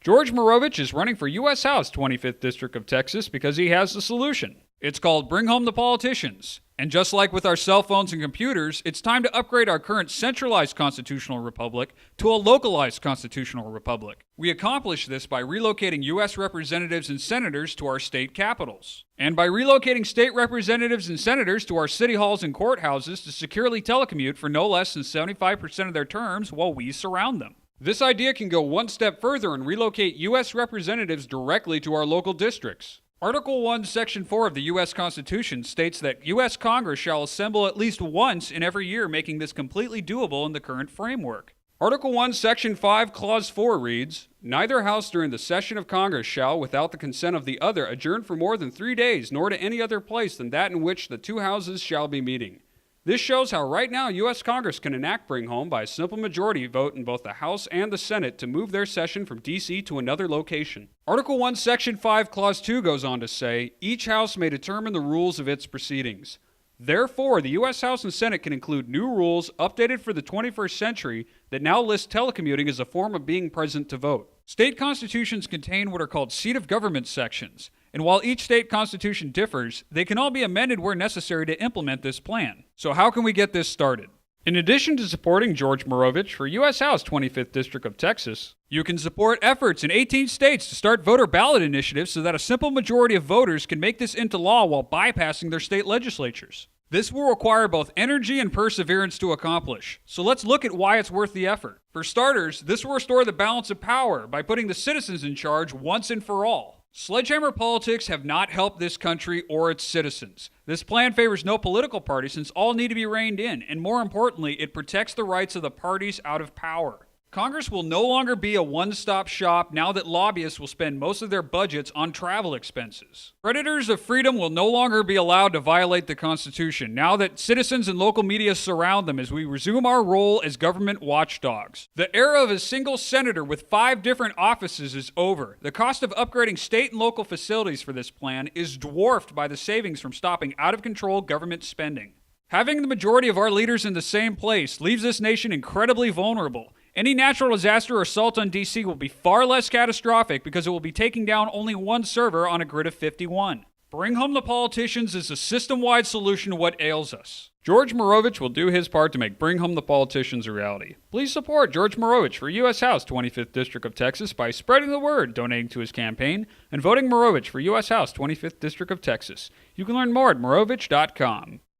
George Morovich is running for U.S. House 25th District of Texas because he has the solution. It's called Bring Home the Politicians. And just like with our cell phones and computers, it's time to upgrade our current centralized constitutional republic to a localized constitutional republic. We accomplish this by relocating U.S. representatives and senators to our state capitals, and by relocating state representatives and senators to our city halls and courthouses to securely telecommute for no less than 75% of their terms while we surround them. This idea can go one step further and relocate U.S. representatives directly to our local districts. Article 1, Section 4 of the U.S. Constitution states that U.S. Congress shall assemble at least once in every year, making this completely doable in the current framework. Article 1, Section 5, Clause 4 reads, "Neither House during the session of Congress shall, without the consent of the other, adjourn for more than 3 days, nor to any other place than that in which the two houses shall be meeting." This shows how right now U.S. Congress can enact Bring Home by a simple majority vote in both the House and the Senate to move their session from D.C. to another location. Article 1, Section 5, Clause 2 goes on to say, "Each House may determine the rules of its proceedings." Therefore, the U.S. House and Senate can include new rules updated for the 21st century that now list telecommuting as a form of being present to vote. State constitutions contain what are called seat of government sections, and while each state constitution differs, they can all be amended where necessary to implement this plan. So how can we get this started? In addition to supporting George Morovich for U.S. House 25th District of Texas, you can support efforts in 18 states to start voter ballot initiatives so that a simple majority of voters can make this into law while bypassing their state legislatures. This will require both energy and perseverance to accomplish, so let's look at why it's worth the effort. For starters, this will restore the balance of power by putting the citizens in charge once and for all. Sledgehammer politics have not helped this country or its citizens. This plan favors no political party since all need to be reined in, and more importantly, it protects the rights of the parties out of power. Congress will no longer be a one-stop shop now that lobbyists will spend most of their budgets on travel expenses. Predators of freedom will no longer be allowed to violate the Constitution now that citizens and local media surround them as we resume our role as government watchdogs. The era of a single senator with 5 different offices is over. The cost of upgrading state and local facilities for this plan is dwarfed by the savings from stopping out-of-control government spending. Having the majority of our leaders in the same place leaves this nation incredibly vulnerable. Any natural disaster or assault on D.C. will be far less catastrophic because it will be taking down only one server on a grid of 51. Bring Home the Politicians is a system-wide solution to what ails us. George Morovich will do his part to make Bring Home the Politicians a reality. Please support George Morovich for U.S. House 25th District of Texas by spreading the word, donating to his campaign, and voting Morovich for U.S. House 25th District of Texas. You can learn more at morovich.com.